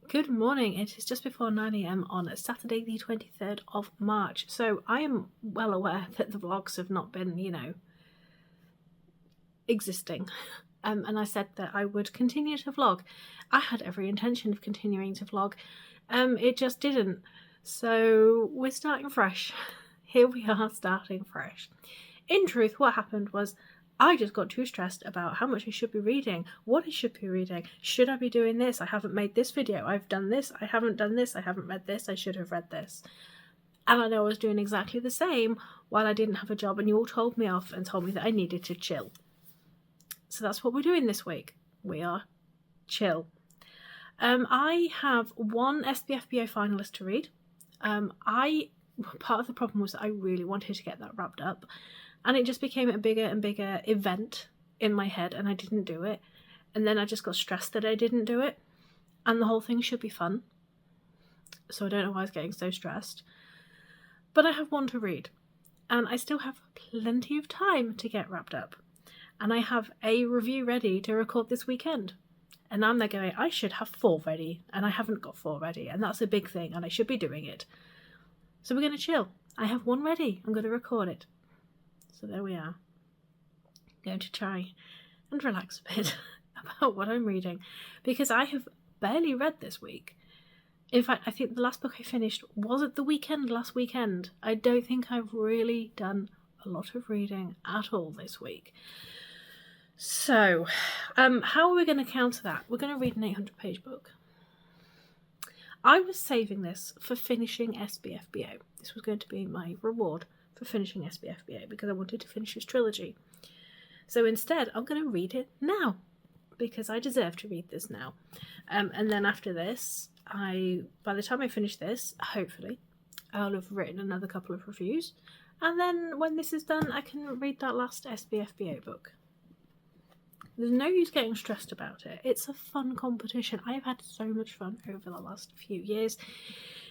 Good morning. It is just before 9 a.m. on Saturday the 23rd of March. So I am well aware that the vlogs have not been, existing. And I said that I would continue to vlog. I had every intention of continuing to vlog. It just didn't. So we're starting fresh. Here we are starting fresh. In truth, what happened was I just got too stressed about how much I should be reading, what I should be reading, should I be doing this, I haven't made this video, I've done this, I haven't done this, I haven't read this, I should have read this. And I know I was doing exactly the same while I didn't have a job, and you all told me off and told me that I needed to chill. So that's what we're doing this week. We are chill. I have one SBFBO finalist to read. Part of the problem was that I really wanted to get that wrapped up. And it just became a bigger and bigger event in my head, and I didn't do it. And then I just got stressed that I didn't do it. And the whole thing should be fun. So I don't know why I was getting so stressed. But I have one to read. And I still have plenty of time to get wrapped up. And I have a review ready to record this weekend. And I'm there going, I should have 4 ready. And I haven't got 4 ready. And that's a big thing. And I should be doing it. So we're going to chill. I have one ready. I'm going to record it. So there we are. I'm going to try and relax a bit about what I'm reading, because I have barely read this week. In fact, I think the last book I finished was at the weekend last weekend. I don't think I've really done a lot of reading at all this week. So, how are we going to counter that? We're going to read an 800-page book. I was saving this for finishing SBFBO. This was going to be my reward for finishing SBFBA, because I wanted to finish this trilogy. So instead, I'm going to read it now, because I deserve to read this now. And then after this, by the time I finish this, hopefully, I'll have written another couple of reviews. And then when this is done, I can read that last SBFBA book. There's no use getting stressed about it. It's a fun competition. I have had so much fun over the last few years.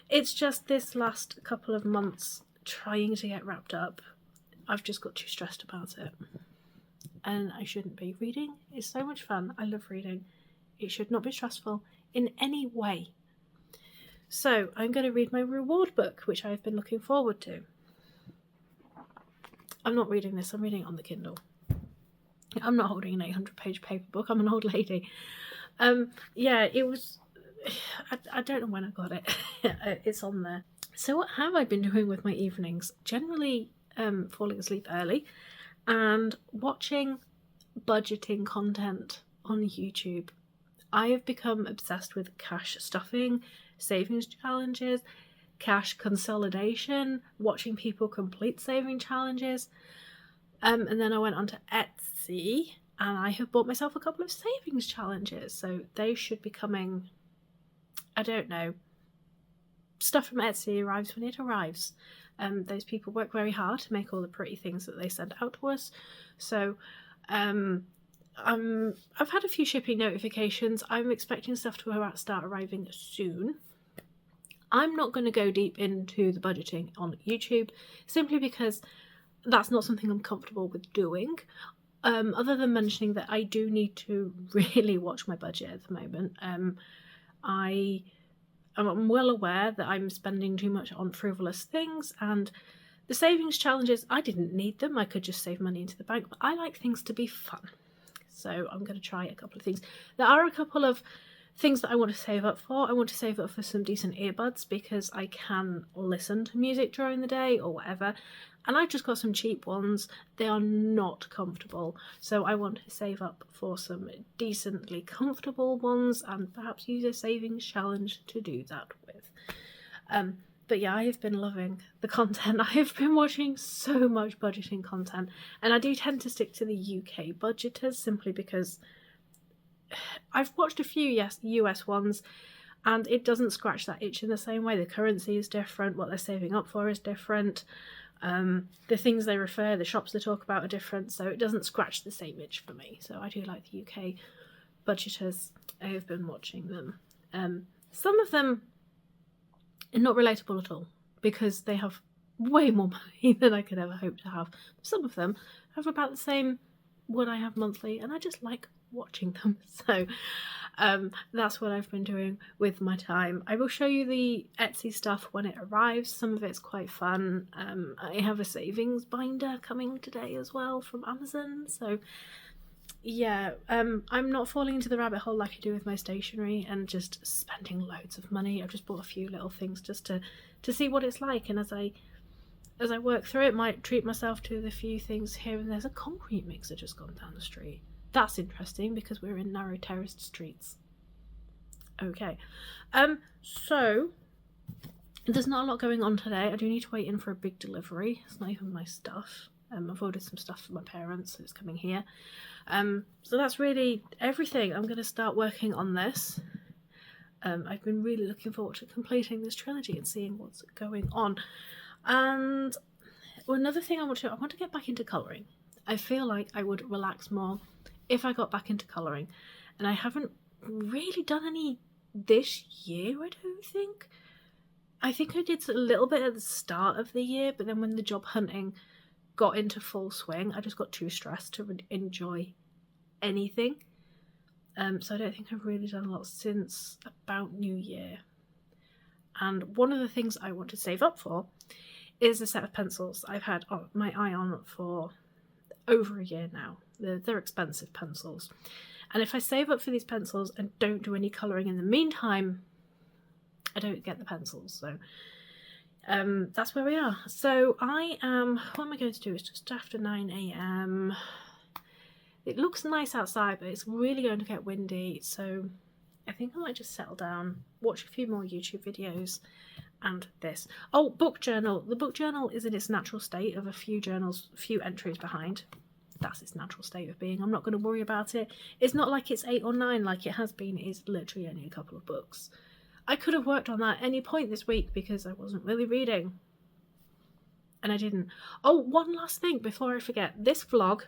It's just this last couple of months trying to get wrapped up, I've just got too stressed about it. And I shouldn't be. Reading is so much fun. I love reading. It should not be stressful in any way. So I'm going to read my reward book, which I've been looking forward to. I'm not reading this. I'm reading it on the Kindle. I'm not holding an 800-page paper book. I'm an old lady. It was... I don't know when I got it. It's on there. So what have I been doing with my evenings? Generally falling asleep early and watching budgeting content on YouTube. I have become obsessed with cash stuffing, savings challenges, cash consolidation, watching people complete saving challenges. And then I went onto Etsy and I have bought myself a couple of savings challenges. So they should be coming, I don't know. Stuff from Etsy arrives when it arrives. Those people work very hard to make all the pretty things that they send out to us. So I've had a few shipping notifications. I'm expecting stuff to start arriving soon. I'm not going to go deep into the budgeting on YouTube, simply because that's not something I'm comfortable with doing. Other than mentioning that I do need to really watch my budget at the moment. I'm well aware that I'm spending too much on frivolous things, and the savings challenges, I didn't need them. I could just save money into the bank, but I like things to be fun. So I'm going to try a couple of things. There are a couple of things that I want to save up for. I want to save up for some decent earbuds, because I can listen to music during the day or whatever. And I've just got some cheap ones. They are not comfortable. So I want to save up for some decently comfortable ones and perhaps use a savings challenge to do that with. But yeah, I have been loving the content. I have been watching so much budgeting content. And I do tend to stick to the UK budgeters, simply because I've watched a few US ones and it doesn't scratch that itch in the same way. The currency is different. What they're saving up for is different. The things they refer, the shops they talk about are different, so it doesn't scratch the same itch for me. So I do like the UK budgeters. I have been watching them. Some of them are not relatable at all, because they have way more money than I could ever hope to have. Some of them have about the same what I have monthly, and I just like watching them. So that's what I've been doing with my time. I will show you the Etsy stuff when it arrives. Some of it's quite fun. I have a savings binder coming today as well from Amazon. So yeah, I'm not falling into the rabbit hole like I do with my stationery and just spending loads of money. I've just bought a few little things just to see what it's like, and as I work through it, might treat myself to the few things here and there's a concrete mixer just gone down the street. That's interesting because we're in narrow terraced streets. Okay, so there's not a lot going on today. I do need to wait in for a big delivery. It's not even my stuff. I've ordered some stuff for my parents, so it's coming here. So that's really everything. I'm going to start working on this. I've been really looking forward to completing this trilogy and seeing what's going on. And another thing I want to get back into colouring. I feel like I would relax more if I got back into colouring, and I haven't really done any this year, I don't think. I think I did a little bit at the start of the year, but then when the job hunting got into full swing, I just got too stressed to enjoy anything. So I don't think I've really done a lot since about New Year. And one of the things I want to save up for is a set of pencils I've had my eye on for over a year now. They're expensive pencils. And if I save up for these pencils and don't do any colouring in the meantime, I don't get the pencils. So that's where we are. So what am I going to do? It's just after 9 AM. It looks nice outside, but it's really going to get windy. So I think I might just settle down, watch a few more YouTube videos and this. Oh, book journal. The book journal is in its natural state of a few entries behind. That's its natural state of being. I'm not going to worry about it. It's not like it's 8 or 9 like it has been. It's literally only a couple of books. I could have worked on that any point this week because I wasn't really reading. And I didn't. Oh, one last thing before I forget. This vlog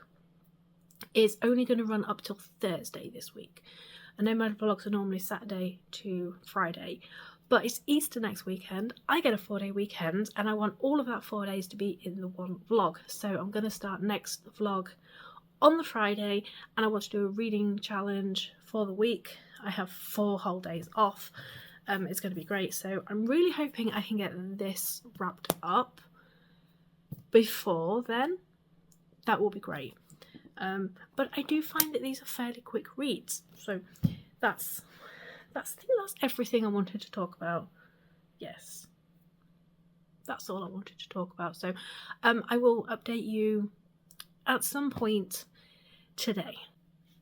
is only going to run up till Thursday this week. I know my vlogs are normally Saturday to Friday, but it's Easter next weekend. I get a 4-day weekend and I want all of that 4 days to be in the one vlog. So I'm going to start next vlog on the Friday and I want to do a reading challenge for the week. I have 4 whole days off. It's going to be great. So I'm really hoping I can get this wrapped up before then. That will be great. But I do find that these are fairly quick reads. So I think that's everything I wanted to talk about. Yes. That's all I wanted to talk about. So I will update you at some point today.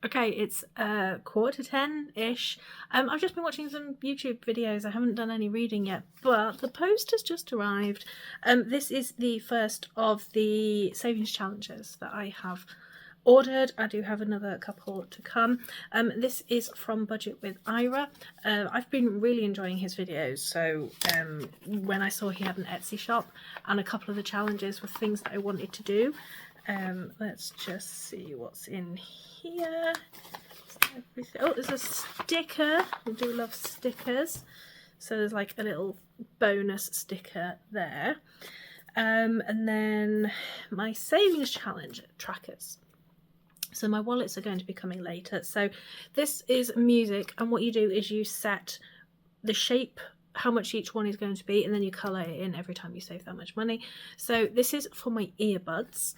Okay, it's 9:45-ish. I've just been watching some YouTube videos. I haven't done any reading yet, but the post has just arrived. This is the first of the savings challenges that I have ordered. I do have another couple to come. This is from Budget with Ira. I've been really enjoying his videos, so when I saw he had an Etsy shop and a couple of the challenges were things that I wanted to do. Let's just see what's in here. Oh, there's a sticker. I do love stickers. So there's like a little bonus sticker there. And then my savings challenge trackers. So my wallets are going to be coming later. So this is music, and what you do is you set the shape, how much each one is going to be, and then you colour it in every time you save that much money. So this is for my earbuds.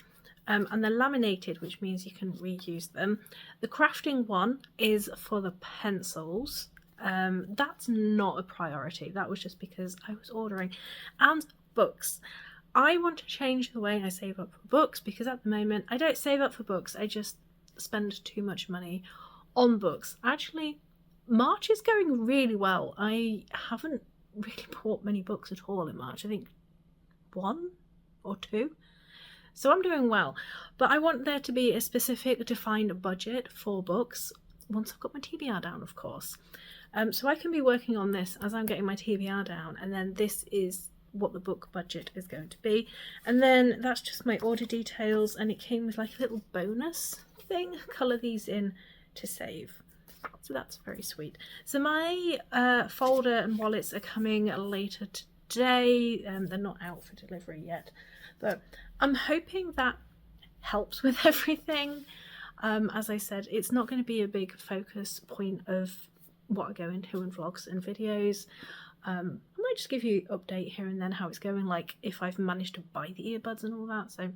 And they're laminated, which means you can reuse them. The crafting one is for the pencils. That's not a priority. That was just because I was ordering. And books. I want to change the way I save up for books, because at the moment I don't save up for books. I just spend too much money on books. Actually, March is going really well. I haven't really bought many books at all in March. I think 1 or 2. So I'm doing well, but I want there to be a specific defined budget for books once I've got my TBR down, of course. So I can be working on this as I'm getting my TBR down, and then this is what the book budget is going to be. And then that's just my order details, and it came with like a little bonus thing. Colour these in to save. So that's very sweet. So my folder and wallets are coming later today. They're not out for delivery yet, but I'm hoping that helps with everything. As I said, it's not going to be a big focus point of what I go into in vlogs and videos. I might just give you an update here and then how it's going, like if I've managed to buy the earbuds and all that, so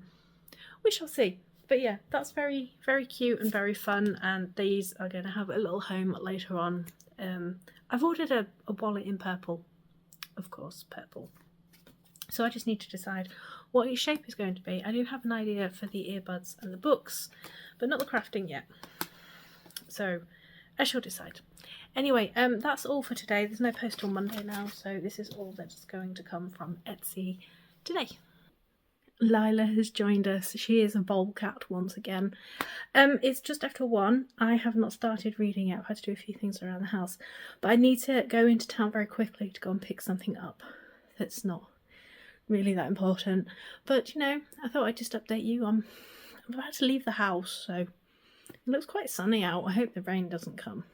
we shall see. But yeah, that's very, very cute and very fun, and these are going to have a little home later on. I've ordered a wallet in purple, of course, purple. So I just need to decide what each shape is going to be. I do have an idea for the earbuds and the books, but not the crafting yet. So I shall decide. Anyway, that's all for today. There's no post on Monday now, so this is all that's going to come from Etsy today. Lila has joined us. She is a bowl cat once again. It's just after 1. I have not started reading yet. I've had to do a few things around the house, but I need to go into town very quickly to go and pick something up that's not really that important. But you know, I thought I'd just update you. I'm about to leave the house, so it looks quite sunny out. I hope the rain doesn't come.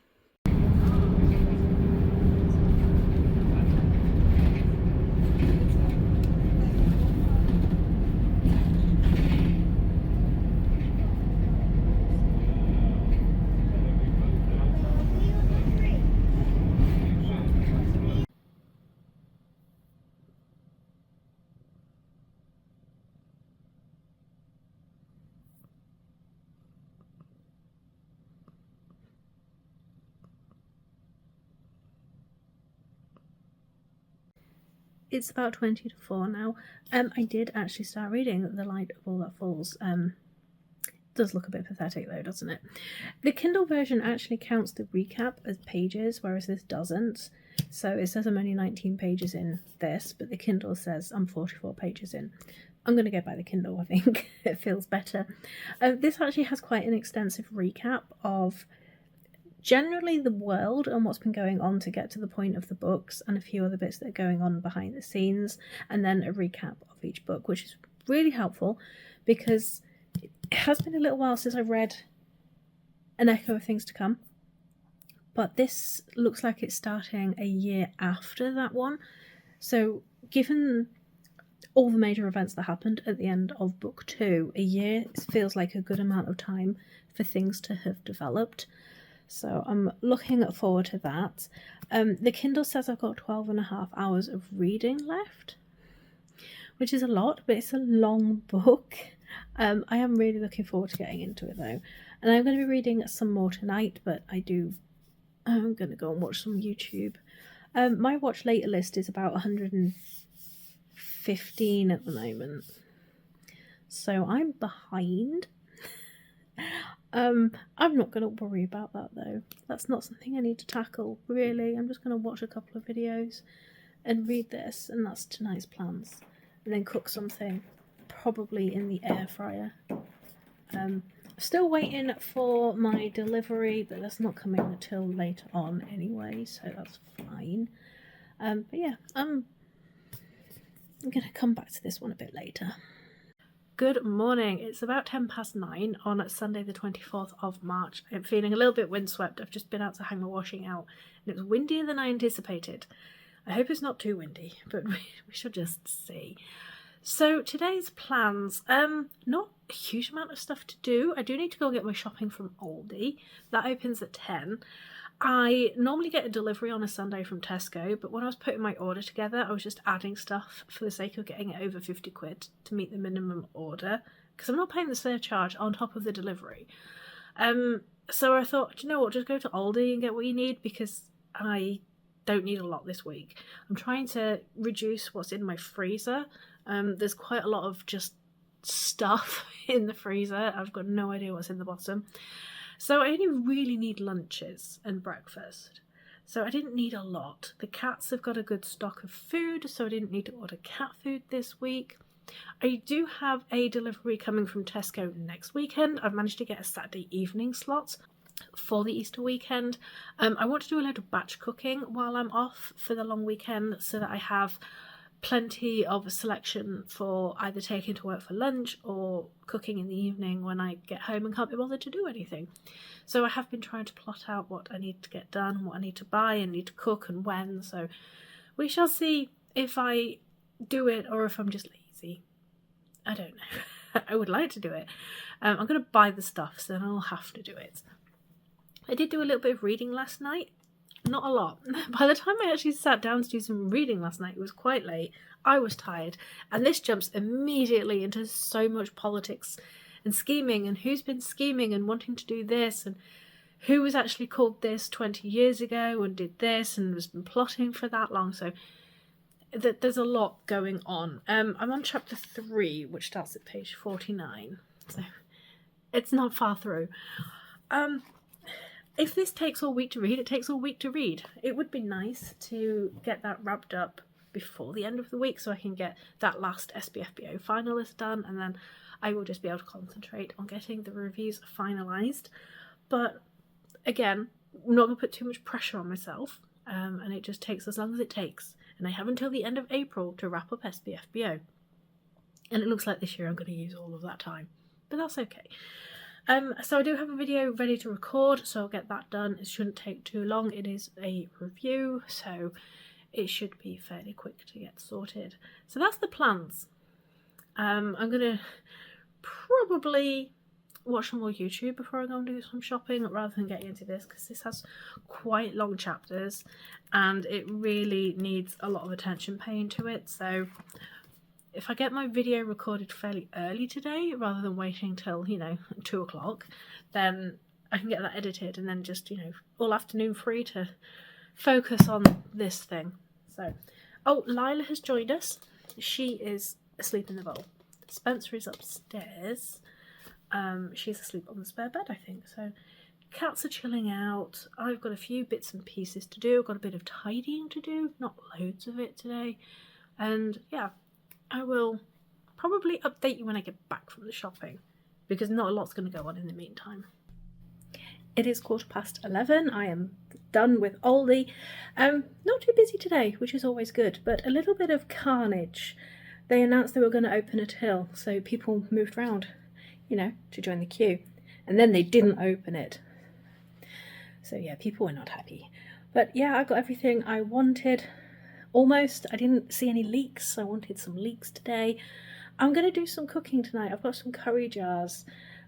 It's about 20 to 4 now. I did actually start reading The Light of All That Falls. It does look a bit pathetic though, doesn't it? The Kindle version actually counts the recap as pages, whereas this doesn't. So it says I'm only 19 pages in this, but the Kindle says I'm 44 pages in. I'm going to go by the Kindle, I think. It feels better. This actually has quite an extensive recap of generally the world and what's been going on to get to the point of the books, and a few other bits that are going on behind the scenes, and then a recap of each book, which is really helpful because it has been a little while since I've read An Echo of Things to Come, but this looks like it's starting a year after that one. So given all the major events that happened at the end of book 2, a year feels like a good amount of time for things to have developed. So I'm looking forward to that. The Kindle says I've got 12.5 hours of reading left, which is a lot, but it's a long book. I am really looking forward to getting into it though. And I'm going to be reading some more tonight, but I'm going to go and watch some YouTube. My watch later list is about 115 at the moment. So I'm behind. I'm not going to worry about that though. That's not something I need to tackle, really. I'm just going to watch a couple of videos and read this, and that's tonight's plans. And then cook something, probably in the air fryer. Still waiting for my delivery, but that's not coming until later on anyway, so that's fine. But yeah, I'm going to come back to this one a bit later. Good morning. It's about 9:10 on Sunday the 24th of March. I'm feeling a little bit windswept. I've just been out to hang my washing out and it was windier than I anticipated. I hope it's not too windy, but we shall just see. So today's plans, not a huge amount of stuff to do. I do need to go get my shopping from Aldi. That opens at 10. I normally get a delivery on a Sunday from Tesco, but when I was putting my order together, I was just adding stuff for the sake of getting it over 50 quid to meet the minimum order, because I'm not paying the surcharge on top of the delivery. So I thought, do you know what, just go to Aldi and get what you need, because I don't need a lot this week. I'm trying to reduce what's in my freezer. There's quite a lot of just stuff in the freezer. I've got no idea what's in the bottom. So I only really need lunches and breakfast. So I didn't need a lot. The cats have got a good stock of food, so I didn't need to order cat food this week. I do have a delivery coming from Tesco next weekend. I've managed to get a Saturday evening slot for the Easter weekend. I want to do a load of batch cooking while I'm off for the long weekend so that I have plenty of a selection for either taking to work for lunch or cooking in the evening when I get home and can't be bothered to do anything. So I have been trying to plot out what I need to get done, what I need to buy and need to cook and when. So we shall see if I do it or if I'm just lazy. I don't know. I would like to do it. I'm going to buy the stuff, so then I'll have to do it. I did do a little bit of reading last night. Not a lot. By the time I actually sat down to do some reading last night, it was quite late. I was tired. And this jumps immediately into so much politics and scheming, and who's been scheming and wanting to do this, and who was actually called this 20 years ago and did this and has been plotting for that long. So there's a lot going on. I'm on chapter 3, which starts at page 49. So it's not far through. If this takes all week to read, it takes all week to read. It would be nice to get that wrapped up before the end of the week so I can get that last SBFBO finalist done, and then I will just be able to concentrate on getting the reviews finalised. But again, I'm not going to put too much pressure on myself, and it just takes as long as it takes. And I have until the end of April to wrap up SBFBO. And it looks like this year I'm going to use all of that time, but that's okay. So I do have a video ready to record, so I'll get that done. It shouldn't take too long. It is a review, so it should be fairly quick to get sorted. So that's the plans. I'm going to probably watch some more YouTube before I go and do some shopping, rather than getting into this, because this has quite long chapters and it really needs a lot of attention paying to it. So if I get my video recorded fairly early today, rather than waiting till, 2 o'clock, then I can get that edited and then just, all afternoon free to focus on this thing. So, oh, Lila has joined us. She is asleep in the bowl. Spencer is upstairs. She's asleep on the spare bed, I think. So, cats are chilling out. I've got a few bits and pieces to do. I've got a bit of tidying to do. Not loads of it today. And, yeah. I will probably update you when I get back from the shopping, because not a lot's going to go on in the meantime. It is 11:15. I am done with Oldie. Not too busy today, which is always good, but a little bit of carnage. They announced they were going to open a till, so people moved round, to join the queue. And then they didn't open it. So yeah, people were not happy. But yeah, I got everything I wanted. Almost. I didn't see any leeks. I wanted some leeks today. I'm going to do some cooking tonight. I've got some curry jars.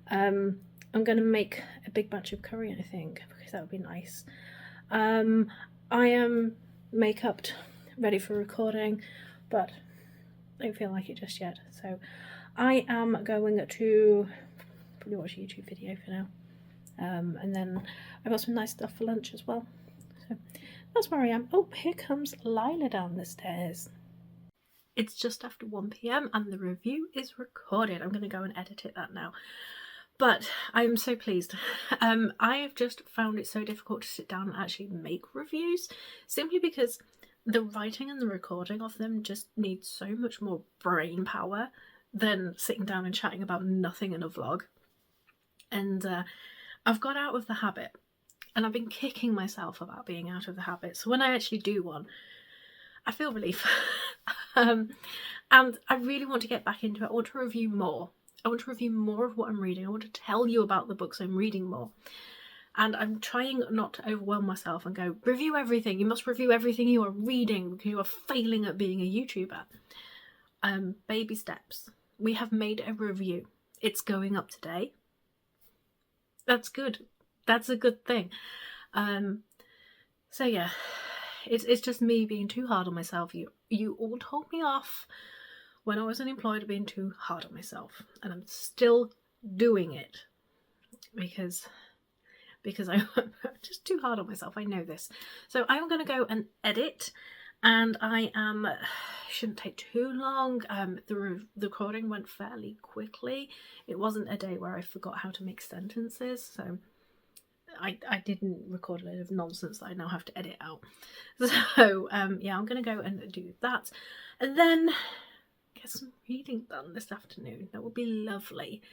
I'm going to make a big batch of curry, I think, because that would be nice. I am make-upped, ready for recording, but I don't feel like it just yet. So I am going to probably watch a YouTube video for now. And then I've got some nice stuff for lunch as well. So that's where I am. Oh, here comes Lila down the stairs. It's just after 1 PM and the review is recorded. I'm going to go and edit that now. But I'm so pleased. I have just found it so difficult to sit down and actually make reviews, simply because the writing and the recording of them just need so much more brain power than sitting down and chatting about nothing in a vlog. And I've got out of the habit. And I've been kicking myself about being out of the habit. So when I actually do one, I feel relief. And I really want to get back into it. I want to review more. I want to review more of what I'm reading. I want to tell you about the books I'm reading more. And I'm trying not to overwhelm myself and go, review everything. You must review everything you are reading because you are failing at being a YouTuber. Baby steps. We have made a review. It's going up today. That's good. That's a good thing. So yeah, it's just me being too hard on myself. You all told me off when I was unemployed being too hard on myself, and I'm still doing it because I'm just too hard on myself. I know this. So I'm going to go and edit, and shouldn't take too long. The recording went fairly quickly. It wasn't a day where I forgot how to make sentences, so I didn't record a load of nonsense that I now have to edit out. So yeah, I'm going to go and do that, and then get some reading done this afternoon. That would be lovely.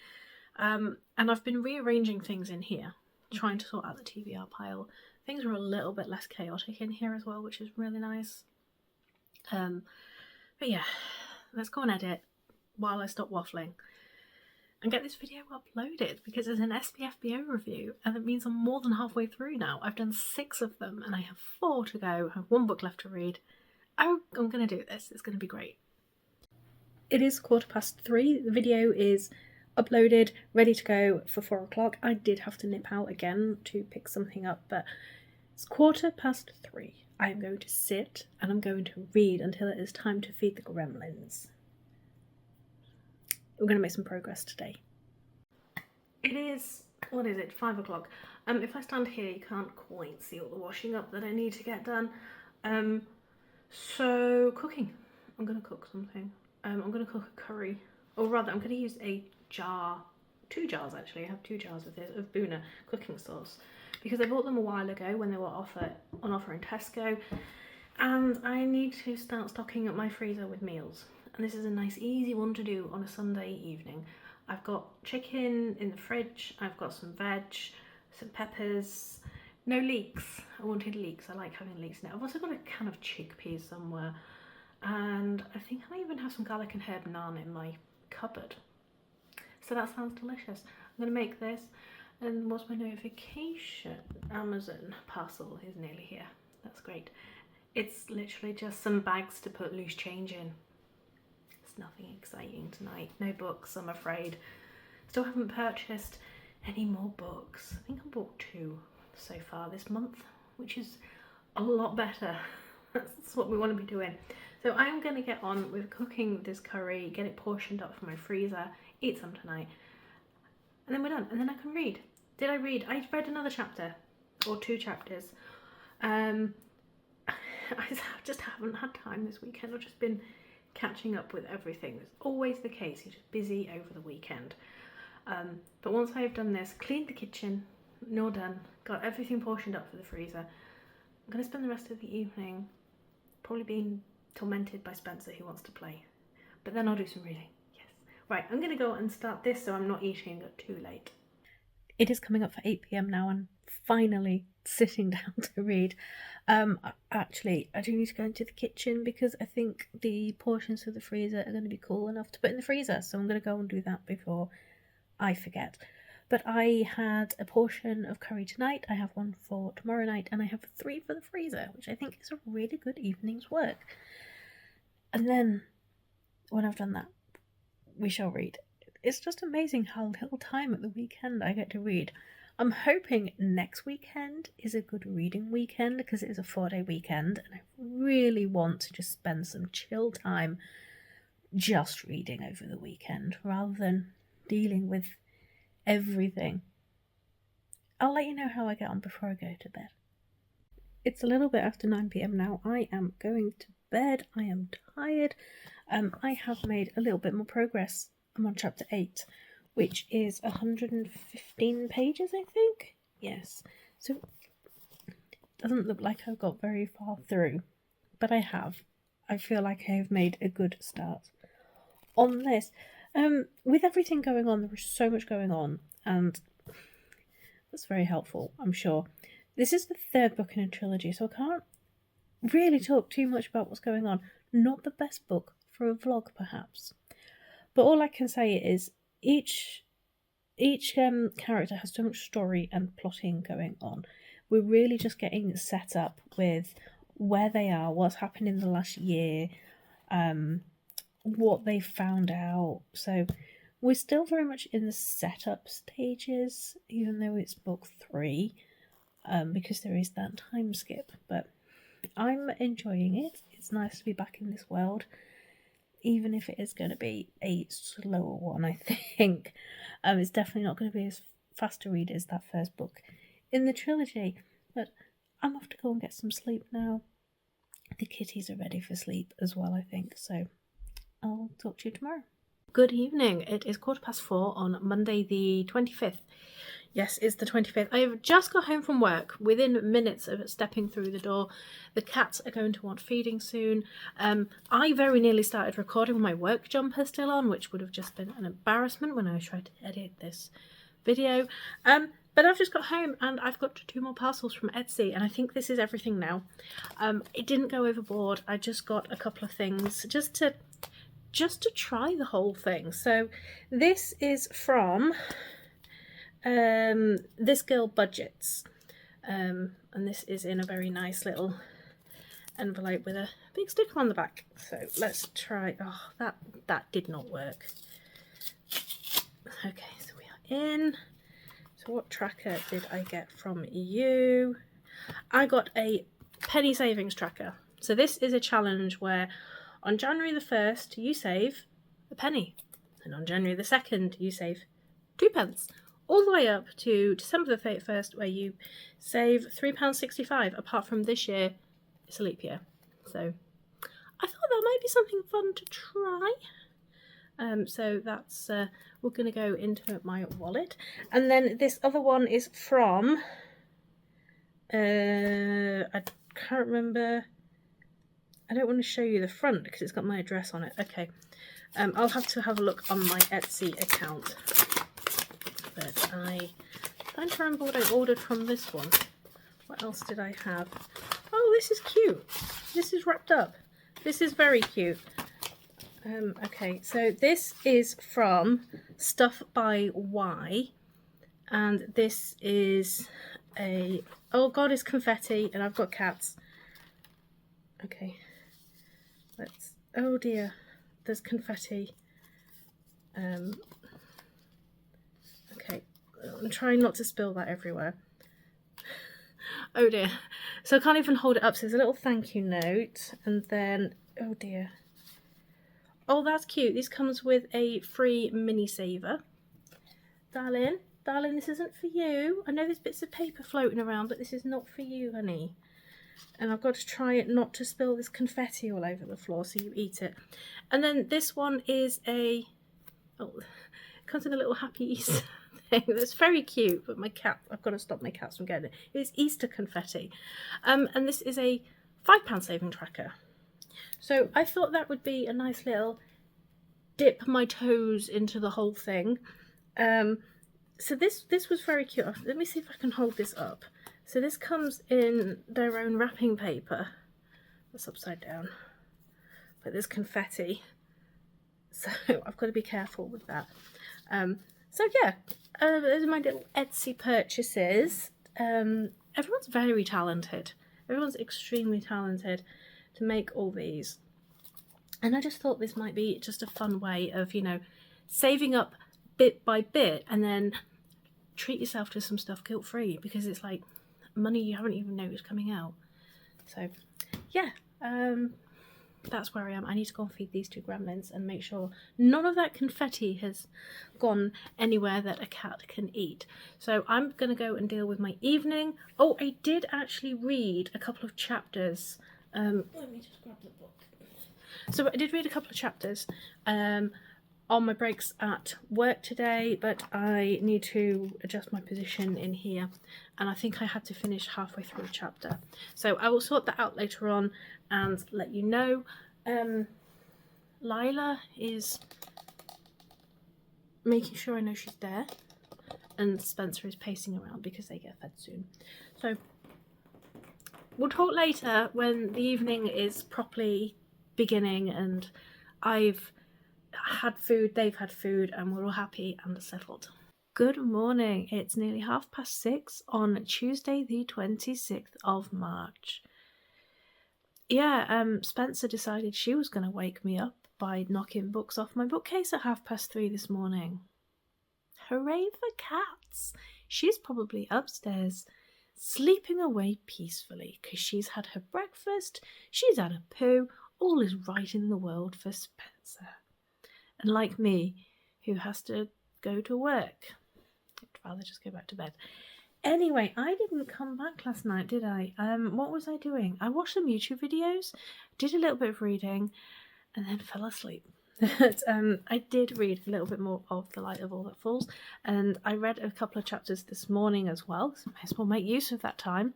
And I've been rearranging things in here, trying to sort out the TBR pile. Things are a little bit less chaotic in here as well, which is really nice. But yeah, let's go and edit while I stop waffling and get this video uploaded, because it's an SBFBO review, and that means I'm more than halfway through now. I've done 6 of them and I have 4 to go. I have 1 book left to read. I'm going to do this. It's going to be great. It is 3:15. The video is uploaded, ready to go for 4 o'clock. I did have to nip out again to pick something up, but it's 3:15. I am going to sit and I'm going to read until it is time to feed the gremlins. We're going to make some progress today. It is, 5 o'clock. If I stand here, you can't quite see all the washing up that I need to get done. So cooking. I'm going to cook something. I'm going to cook a curry, or rather I'm going to use a jar, 2 jars actually. I have 2 jars of this, of Boona cooking sauce, because I bought them a while ago when they were on offer in Tesco, and I need to start stocking up my freezer with meals. And this is a nice easy one to do on a Sunday evening. I've got chicken in the fridge, I've got some veg, some peppers, no leeks. I wanted leeks, I like having leeks now. I've also got a can of chickpeas somewhere, and I think I might even have some garlic and herb naan in my cupboard. So that sounds delicious. I'm going to make this. And what's my notification? Amazon parcel is nearly here. That's great. It's literally just some bags to put loose change in. It's nothing exciting tonight. No books, I'm afraid. Still haven't purchased any more books. I think I bought 2 so far this month, which is a lot better. That's what we want to be doing. So I'm going to get on with cooking this curry, get it portioned up from my freezer, eat some tonight, and then we're done. And then I can read. Did I read? I read another chapter, or 2 chapters. I just haven't had time this weekend. I've just been catching up with everything. It's always the case. You're just busy over the weekend. But once I've done this, cleaned the kitchen, no done, got everything portioned up for the freezer, I'm going to spend the rest of the evening probably being tormented by Spencer, who wants to play. But then I'll do some reading. Yes. Right, I'm going to go and start this so I'm not eating it too late. It is coming up for 8 p.m. now and finally sitting down to read. Actually, I do need to go into the kitchen because I think the portions of the freezer are going to be cool enough to put in the freezer. So I'm going to go and do that before I forget. But I had a portion of curry tonight, I have one for tomorrow night, and I have 3 for the freezer, which I think is a really good evening's work. And then, when I've done that, we shall read. It's just amazing how little time at the weekend I get to read. I'm hoping next weekend is a good reading weekend, because it is a 4-day weekend, and I really want to just spend some chill time just reading over the weekend, rather than dealing with everything. I'll let you know how I get on before I go to bed. It's a little bit after 9 p.m. now. I am going to bed. I am tired. I have made a little bit more progress. I'm on chapter 8, which is 115 pages, I think. Yes. So it doesn't look like I've got very far through, but I have. I feel like I have made a good start on this. With everything going on, there is so much going on, and that's very helpful, I'm sure. This is the 3rd book in a trilogy, so I can't really talk too much about what's going on. Not the best book for a vlog, perhaps. But all I can say is each character has so much story and plotting going on. We're really just getting set up with where they are, what's happened in the last year, what they found out. So we're still very much in the setup stages, even though it's book 3, because there is that time skip. But I'm enjoying it. It's nice to be back in this world, even if it is going to be a slower one, I think. It's definitely not going to be as fast to read as that first book in the trilogy. But I'm off to go and get some sleep now. The kitties are ready for sleep as well, I think. So I'll talk to you tomorrow. Good evening. It is 4:15 on Monday the 25th. Yes, it's the 25th. I have just got home from work. Within minutes of stepping through the door, the cats are going to want feeding soon. I very nearly started recording with my work jumper still on, which would have just been an embarrassment when I tried to edit this video. But I've just got home and I've got 2 more parcels from Etsy, and I think this is everything now. It didn't go overboard. I just got a couple of things just to try the whole thing. So this is from This Girl Budgets, and this is in a very nice little envelope with a big sticker on the back. So let's try. Oh, that did not work. Okay, so we are in. So what tracker did I get from you? I got a penny savings tracker. So this is a challenge where on January the 1st you save a penny, and on January the 2nd you save 2p, all the way up to December the 31st where you save £3.65. Apart from this year, it's a leap year. So I thought that might be something fun to try. So that's we're going to go into my wallet. And then this other one is from I can't remember. I don't want to show you the front because it's got my address on it. Okay, I'll have to have a look on my Etsy account. But I'm trying to remember what I ordered from this one. What else did I have? Oh, this is cute. This is wrapped up. This is very cute. Okay, so this is from Stuff by Y, and this is a, oh god, it's confetti, and I've got cats. Okay, let's, oh dear, there's confetti. Okay, I'm trying not to spill that everywhere. Oh dear, so I can't even hold it up, so there's a little thank you note, and then, oh dear. Oh, that's cute. This comes with a free mini saver. Darling, this isn't for you. I know there's bits of paper floating around, but this is not for you, honey. And I've got to try it not to spill this confetti all over the floor so you eat it. And then this one is a, oh, it comes in a little happy Easter thing. That's very cute, but my cat, I've got to stop my cats from getting it. It's Easter confetti. And this is a £5 saving tracker. So I thought that would be a nice little dip my toes into the whole thing. So this was very cute. Let me see if I can hold this up. So this comes in their own wrapping paper. That's upside down. But there's confetti. So I've got to be careful with that. So yeah, those are my little Etsy purchases. Everyone's very talented. Everyone's extremely talented to make all these, and I just thought this might be just a fun way of, you know, saving up bit by bit and then treat yourself to some stuff guilt-free, because it's like money you haven't even noticed coming out. So yeah, that's where I am. I need to go and feed these two gremlins and make sure none of that confetti has gone anywhere that a cat can eat. So I'm gonna go and deal with my evening. Oh, I did actually read a couple of chapters. Let me just grab the book. So I did read a couple of chapters on my breaks at work today, but I need to adjust my position in here, and I think I had to finish halfway through a chapter. So I will sort that out later on and let you know. Lila is making sure I know she's there, and Spencer is pacing around because they get fed soon. So we'll talk later when the evening is properly beginning and I've had food, they've had food, and we're all happy and settled. Good morning. It's nearly 6:30 on Tuesday the 26th of March. Yeah, Spencer decided she was going to wake me up by knocking books off my bookcase at 3:30 this morning. Hooray for cats! She's probably upstairs sleeping away peacefully because she's had her breakfast, she's had a poo, all is right in the world for Spencer. And like me, who has to go to work, I'd rather just go back to bed. Anyway, I didn't come back last night, did I? What was I doing? I watched some YouTube videos, did a little bit of reading, and then fell asleep. But, I did read a little bit more of The Light of All That Falls, and I read a couple of chapters this morning as well, so I may as well make use of that time,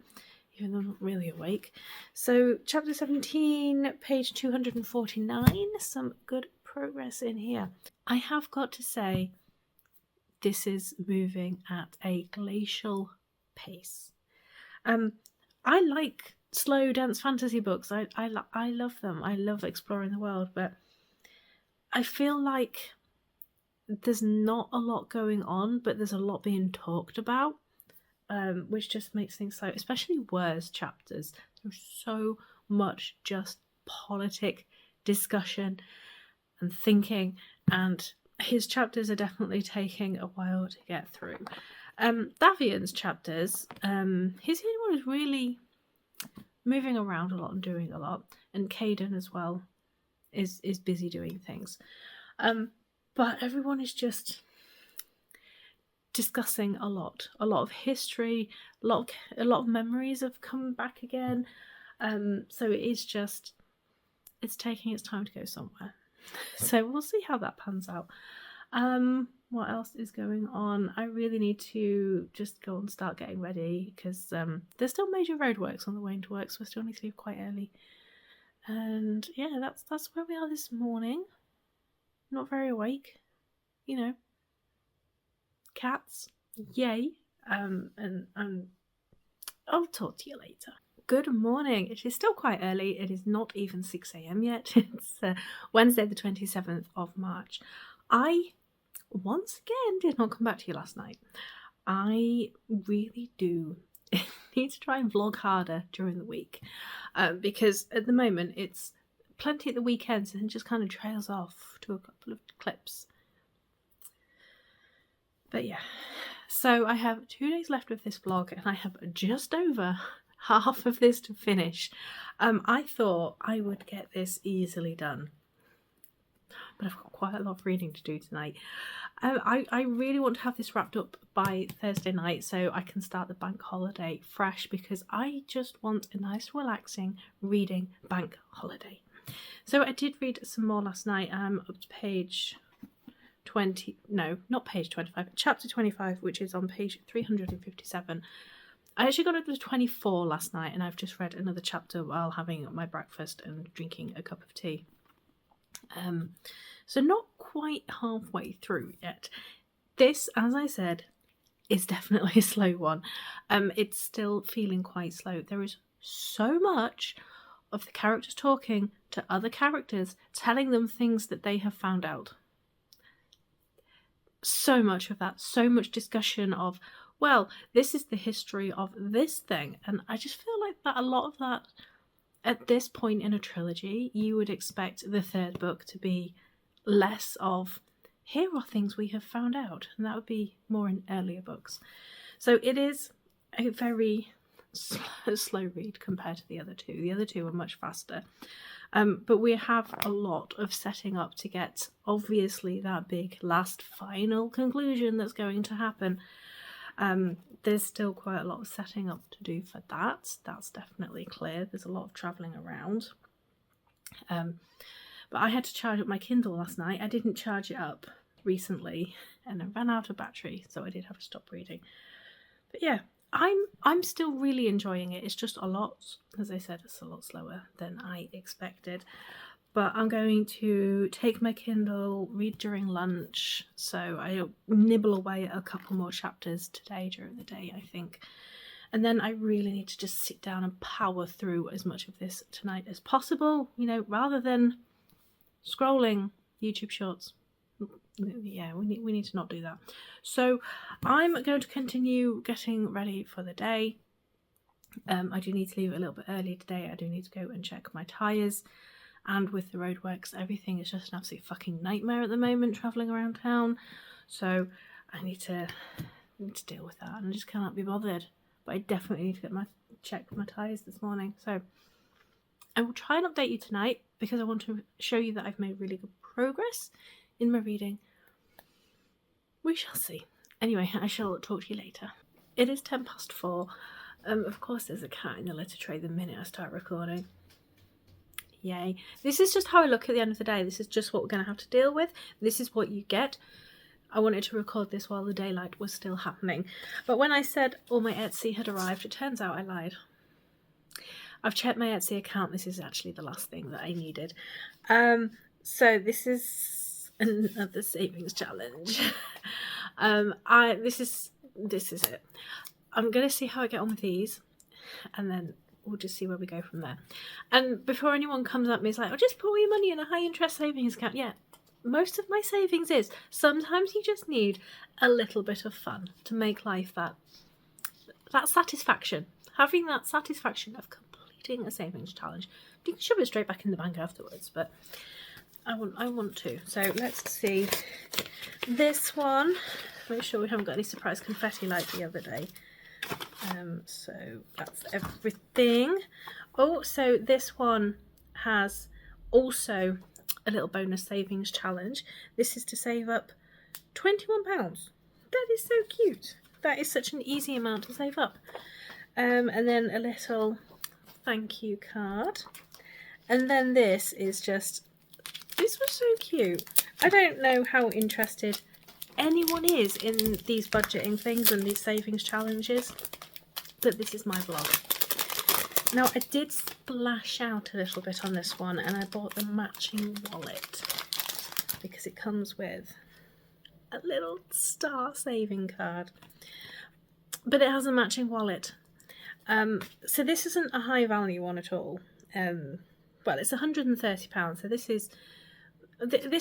even though I'm not really awake. So, chapter 17, page 249, some good progress in here. I have got to say, this is moving at a glacial pace. I like slow, dense fantasy books. I love them. I love exploring the world, but I feel like there's not a lot going on, but there's a lot being talked about, which just makes things slow, especially words chapters. There's so much just politic discussion and thinking, and his chapters are definitely taking a while to get through. Davian's chapters, he's the only one who's really moving around a lot and doing a lot, and Caden as well is busy doing things. But everyone is just discussing a lot of history, a lot of memories have come back again. So it's taking its time to go somewhere. So we'll see how that pans out. What else is going on? I really need to just go and start getting ready, because there's still major roadworks on the way into work, so I still need to leave quite early. And yeah, that's where we are this morning. Not very awake, you know. Cats, yay. And I'll talk to you later. Good morning. It is still quite early. It is not even 6 a.m. yet. It's Wednesday the 27th of March. I, once again, did not come back to you last night. I really do need to try and vlog harder during the week, because at the moment it's plenty at the weekends and just kind of trails off to a couple of clips. But yeah, so I have 2 days left of this vlog and I have just over half of this to finish. I thought I would get this easily done, but I've got quite a lot of reading to do tonight. I really want to have this wrapped up by Thursday night so I can start the bank holiday fresh, because I just want a nice relaxing reading bank holiday. So I did read some more last night. I'm up to page 20, no, not page 25, chapter 25, which is on page 357. I actually got up to 24 last night, and I've just read another chapter while having my breakfast and drinking a cup of tea. So not quite halfway through yet. This, as I said, is definitely a slow one. It's still feeling quite slow. There is so much of the characters talking to other characters, telling them things that they have found out. So much of that, so much discussion of, well, this is the history of this thing. And I just feel like that a lot of that, at this point in a trilogy, you would expect the third book to be less of, here are things we have found out. And that would be more in earlier books. So it is a very slow read compared to the other two. The other two are much faster. But we have a lot of setting up to get, obviously, that big last final conclusion that's going to happen. There's still quite a lot of setting up to do for that. That's definitely clear. There's a lot of travelling around. But I had to charge up my Kindle last night. I didn't charge it up recently and I ran out of battery, so I did have to stop reading. But yeah, I'm still really enjoying it. It's just a lot, as I said, it's a lot slower than I expected. But I'm going to take my Kindle, read during lunch, so I'll nibble away at a couple more chapters today during the day, I think. And then I really need to just sit down and power through as much of this tonight as possible, you know, rather than scrolling YouTube shorts. Yeah, we need to not do that. So I'm going to continue getting ready for the day. I do need to leave a little bit early today. I do need to go and check my tyres. And with the roadworks, everything is just an absolute fucking nightmare at the moment, travelling around town. So I need to deal with that, and I just cannot be bothered. But I definitely need to check my tyres this morning. So I will try and update you tonight, because I want to show you that I've made really good progress in my reading. We shall see. Anyway, I shall talk to you later. It is 4:10. Of course there's a cat in the litter tray the minute I start recording. Yay. This is just how I look at the end of the day. This is just what we're going to have to deal with. This is what you get. I wanted to record this while the daylight was still happening. But when I said all my Etsy had arrived, it turns out I lied. I've checked my Etsy account. This is actually the last thing that I needed. So this is another savings challenge. This is it. I'm going to see how I get on with these, and then we'll just see where we go from there. And before anyone comes at me, it's like, oh, just put all your money in a high interest savings account. Yeah, most of my savings is. Sometimes you just need a little bit of fun to make life that satisfaction. Having that satisfaction of completing completing a savings challenge. You can shove it straight back in the bank afterwards, but I want to. So let's see. This one, make sure we haven't got any surprise confetti like the other day. So that's everything. Oh, so this one has also a little bonus savings challenge. This is to save up £21. That is so cute. That is such an easy amount to save up. And then a little thank you card. And then this is just, this was so cute. I don't know how interested anyone is in these budgeting things and these savings challenges, but this is my vlog. Now, I did splash out a little bit on this one, and I bought the matching wallet because it comes with a little star saving card, but it has a matching wallet. So this isn't a high value one at all. Well, it's £130, so this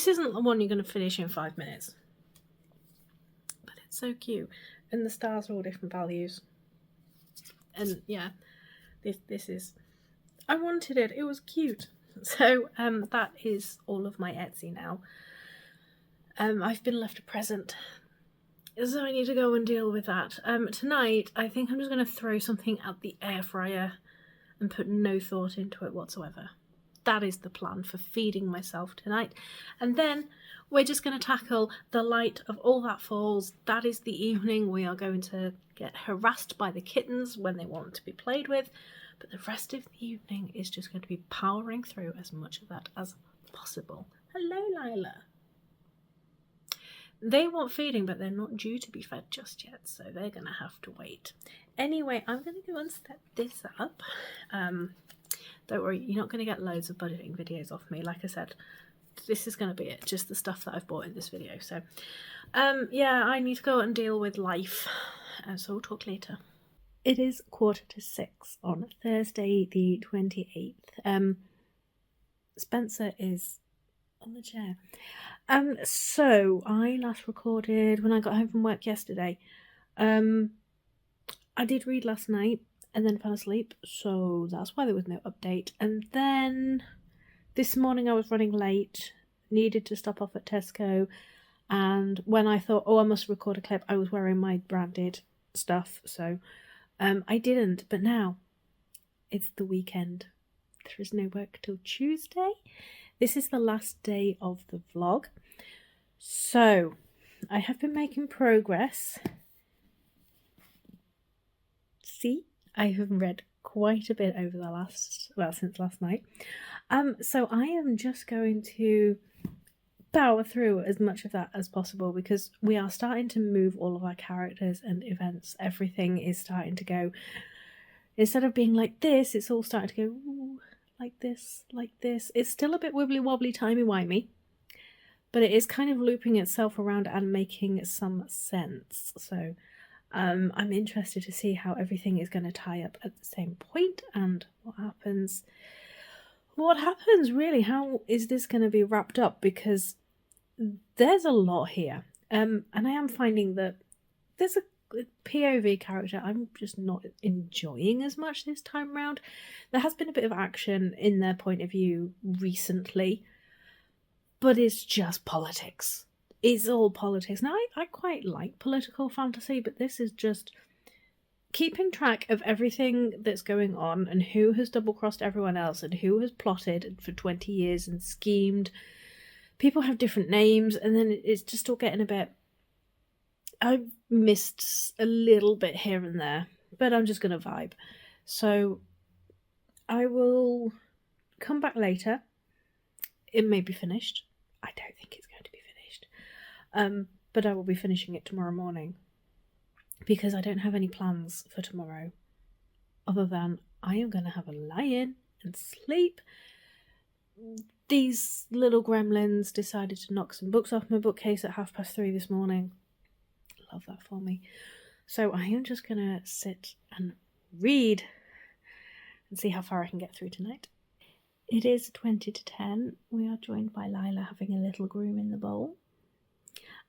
isn't the one you're going to finish in 5 minutes. But it's so cute, and the stars are all different values. And yeah, this is, I wanted it. It was cute. So that is all of my Etsy now. I've been left a present, so I need to go and deal with that. Tonight, I think I'm just going to throw something at the air fryer and put no thought into it whatsoever. That is the plan for feeding myself tonight. And then we're just going to tackle the light of all that falls. That is the evening. We are going to get harassed by the kittens when they want to be played with. But the rest of the evening is just going to be powering through as much of that as possible. Hello, Lila. They want feeding, but they're not due to be fed just yet, so they're going to have to wait. Anyway, I'm going to go and set this up. Don't worry, you're not going to get loads of budgeting videos off me. Like I said, this is going to be it, just the stuff that I've bought in this video. So, yeah, I need to go and deal with life, so we'll talk later. It is 5:45 on Thursday the 28th. Spencer is on the chair. So I last recorded when I got home from work yesterday. I did read last night and then fell asleep, so that's why there was no update. And then this morning I was running late, needed to stop off at Tesco, and when I thought, oh, I must record a clip, I was wearing my branded stuff, so I didn't. But now it's the weekend. There is no work till Tuesday. This is the last day of the vlog. So I have been making progress. See, I have read quite a bit over the since last night. So I am just going to power through as much of that as possible because we are starting to move all of our characters and events. Everything is starting to go, instead of being like this, it's all starting to go ooh, like this, like this. It's still a bit wibbly wobbly, timey-wimey, but it is kind of looping itself around and making some sense. So I'm interested to see how everything is going to tie up at the same point and what happens. What happens really? How is this going to be wrapped up? Because there's a lot here, and I am finding that there's a POV character I'm just not enjoying as much this time around. There has been a bit of action in their point of view recently, but it's just politics. It's all politics. Now, I quite like political fantasy, but this is just keeping track of everything that's going on and who has double-crossed everyone else and who has plotted for 20 years and schemed. People have different names, and then it's just all getting a bit... I've missed a little bit here and there, but I'm just going to vibe. So I will come back later. It may be finished. I don't think it's going to be finished. But I will be finishing it tomorrow morning because I don't have any plans for tomorrow other than I am going to have a lie-in and sleep. These little gremlins decided to knock some books off my bookcase at 3:30 this morning. Love that for me. So I am just going to sit and read and see how far I can get through tonight. It is 20 to 10. We are joined by Lila having a little groom in the bowl.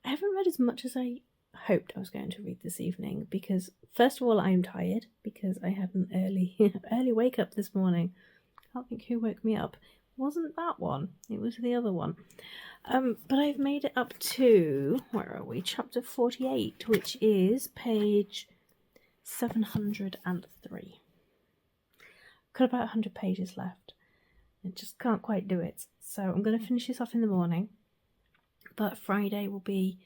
I haven't read as much as I hoped I was going to read this evening, because first of all I'm tired because I had an early wake up this morning. I can't think who woke me up. It wasn't that one, it was the other one. But I've made it up to, where are we, chapter 48, which is page 703. Got about 100 pages left. I just can't quite do it, so I'm going to finish this off in the morning, but Friday will be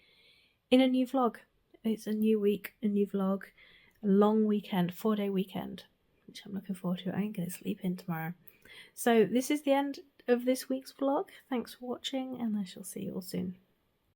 in a new vlog. It's a new week, a new vlog, a long weekend, 4-day weekend, which I'm looking forward to. I ain't going to sleep in tomorrow. So this is the end of this week's vlog. Thanks for watching, and I shall see you all soon.